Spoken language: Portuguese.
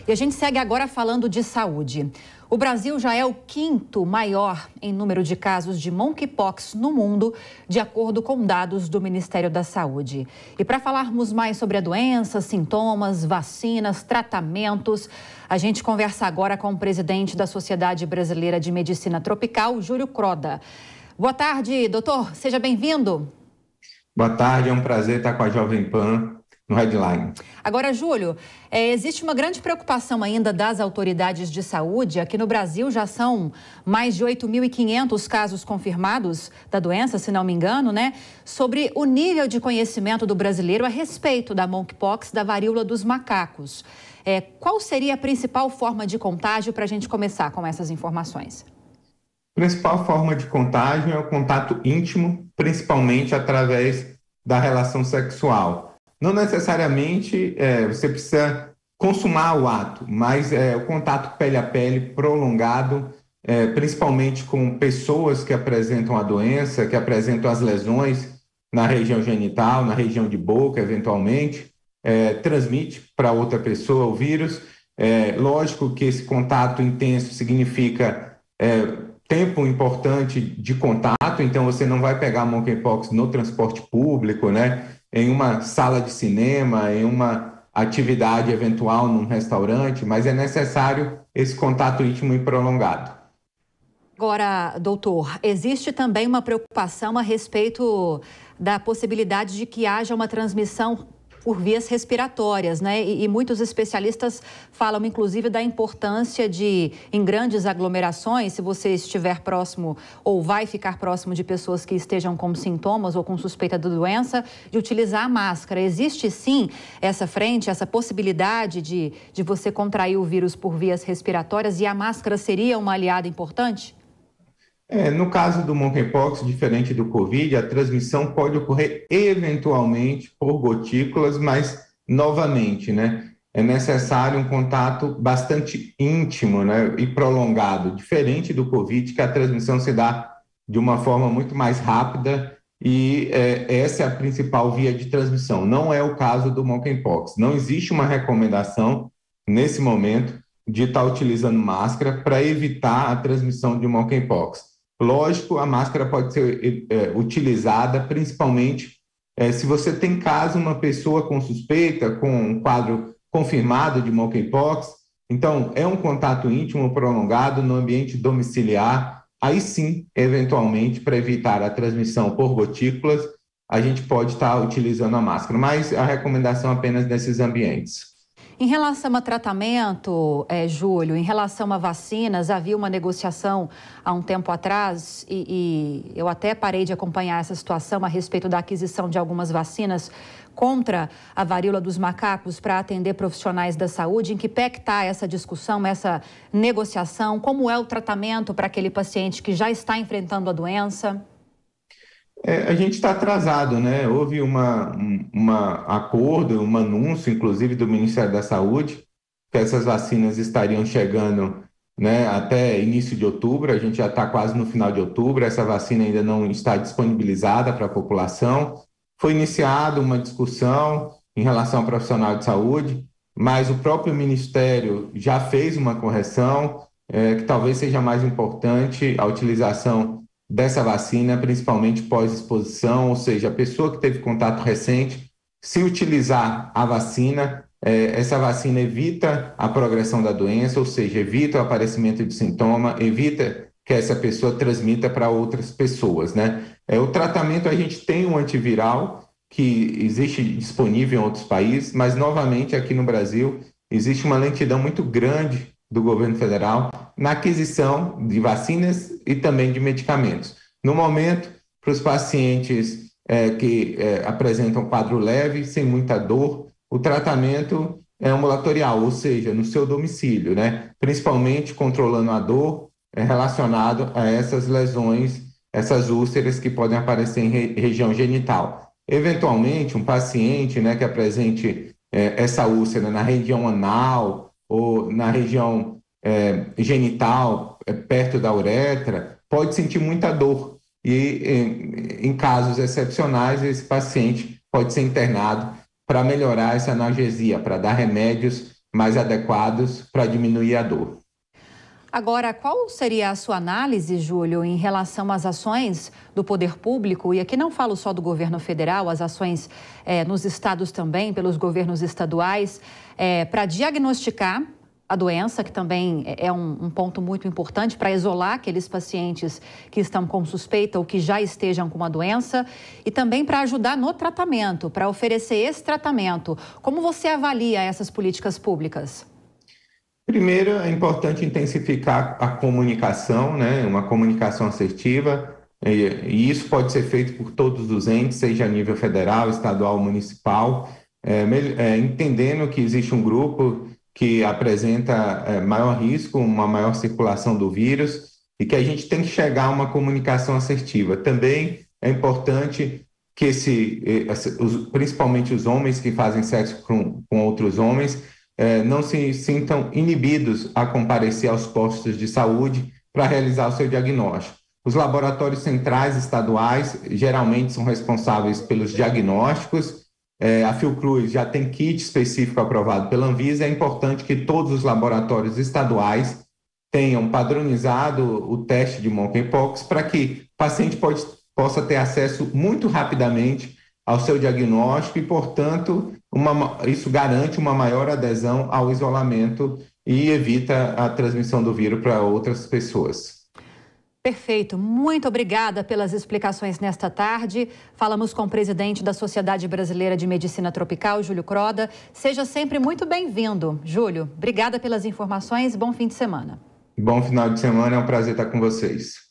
E a gente segue agora falando de saúde. O Brasil já é o quinto maior em número de casos de monkeypox no mundo, de acordo com dados do Ministério da Saúde. E para falarmos mais sobre a doença, sintomas, vacinas, tratamentos, a gente conversa agora com o presidente da Sociedade Brasileira de Medicina Tropical, Júlio Croda. Boa tarde, doutor. Seja bem-vindo. Boa tarde, é um prazer estar com a Jovem Pan no Headline. Agora, Júlio, existe uma grande preocupação ainda das autoridades de saúde. Aqui no Brasil já são mais de 8.500 casos confirmados da doença, se não me engano, né? Sobre o nível de conhecimento do brasileiro a respeito da monkeypox, da varíola dos macacos. Qual seria a principal forma de contágio para a gente começar com essas informações? A principal forma de contágio é o contato íntimo, principalmente através da relação sexual. Não necessariamente você precisa consumar o ato, mas o contato pele a pele prolongado, principalmente com pessoas que apresentam a doença, que apresentam as lesões na região genital, na região de boca, eventualmente, transmite para outra pessoa o vírus. Lógico que esse contato intenso significa tempo importante de contato, então você não vai pegar monkeypox no transporte público, né? Em uma sala de cinema, em uma atividade eventual num restaurante, mas é necessário esse contato íntimo e prolongado. Agora, doutor, existe também uma preocupação a respeito da possibilidade de que haja uma transmissão por vias respiratórias, né? E muitos especialistas falam, inclusive, da importância de, em grandes aglomerações, se você estiver próximo ou vai ficar próximo de pessoas que estejam com sintomas ou com suspeita da doença, de utilizar a máscara. Existe, sim, essa possibilidade de você contrair o vírus por vias respiratórias e a máscara seria uma aliada importante? No caso do monkeypox, diferente do Covid, a transmissão pode ocorrer eventualmente por gotículas, mas novamente, né? É necessário um contato bastante íntimo, né, e prolongado, diferente do Covid, que a transmissão se dá de uma forma muito mais rápida e essa é a principal via de transmissão. Não é o caso do monkeypox. Não existe uma recomendação, nesse momento, de estar utilizando máscara para evitar a transmissão de monkeypox. Lógico, a máscara pode ser utilizada principalmente se você tem em casa uma pessoa com suspeita, com um quadro confirmado de monkeypox. Então, é um contato íntimo prolongado no ambiente domiciliar. Aí sim, eventualmente, para evitar a transmissão por gotículas, a gente pode estar utilizando a máscara, mas a recomendação é apenas nesses ambientes. Em relação a tratamento, Júlio, em relação a vacinas, havia uma negociação há um tempo atrás e eu até parei de acompanhar essa situação a respeito da aquisição de algumas vacinas contra a varíola dos macacos para atender profissionais da saúde. Em que pé que está essa discussão, essa negociação? Como é o tratamento para aquele paciente que já está enfrentando a doença? A gente está atrasado, né? Houve um acordo, um anúncio, inclusive, do Ministério da Saúde, que essas vacinas estariam chegando, né, até início de outubro. A gente já está quase no final de outubro, essa vacina ainda não está disponibilizada para a população. Foi iniciada uma discussão em relação ao profissional de saúde, mas o próprio Ministério já fez uma correção, que talvez seja mais importante a utilização dessa vacina, principalmente pós-exposição, ou seja, a pessoa que teve contato recente, se utilizar a vacina, essa vacina evita a progressão da doença, ou seja, evita o aparecimento de sintoma, evita que essa pessoa transmita para outras pessoas, né? O tratamento, a gente tem um antiviral que existe disponível em outros países, mas novamente aqui no Brasil existe uma lentidão muito grande do governo federal na aquisição de vacinas e também de medicamentos. No momento, para os pacientes que apresentam quadro leve, sem muita dor, o tratamento é ambulatorial, ou seja, no seu domicílio, né? Principalmente controlando a dor relacionado a essas lesões, essas úlceras que podem aparecer em região genital. Eventualmente, um paciente, né, que apresente essa úlcera na região anal ou na região genital, perto da uretra, pode sentir muita dor. E, em casos excepcionais, esse paciente pode ser internado para melhorar essa analgesia, para dar remédios mais adequados para diminuir a dor. Agora, qual seria a sua análise, Júlio, em relação às ações do poder público, e aqui não falo só do governo federal, as ações nos estados também, pelos governos estaduais, para diagnosticar a doença, que também é um ponto muito importante para isolar aqueles pacientes que estão com suspeita ou que já estejam com a doença, e também para ajudar no tratamento, para oferecer esse tratamento. Como você avalia essas políticas públicas? Primeiro, é importante intensificar a comunicação, né? Uma comunicação assertiva, e isso pode ser feito por todos os entes, seja a nível federal, estadual, municipal, entendendo que existe um grupo que apresenta maior risco, uma maior circulação do vírus, e que a gente tem que chegar a uma comunicação assertiva. Também é importante que principalmente os homens que fazem sexo com outros homens, não se sintam inibidos a comparecer aos postos de saúde para realizar o seu diagnóstico. Os laboratórios centrais estaduais geralmente são responsáveis pelos diagnósticos. A Fiocruz já tem kit específico aprovado pela Anvisa. É importante que todos os laboratórios estaduais tenham padronizado o teste de monkeypox para que o paciente possa ter acesso muito rapidamente ao seu diagnóstico e, portanto, isso garante uma maior adesão ao isolamento e evita a transmissão do vírus para outras pessoas. Perfeito. Muito obrigada pelas explicações nesta tarde. Falamos com o presidente da Sociedade Brasileira de Medicina Tropical, Júlio Croda. Seja sempre muito bem-vindo. Júlio, obrigada pelas informações. Bom fim de semana. Bom final de semana. É um prazer estar com vocês.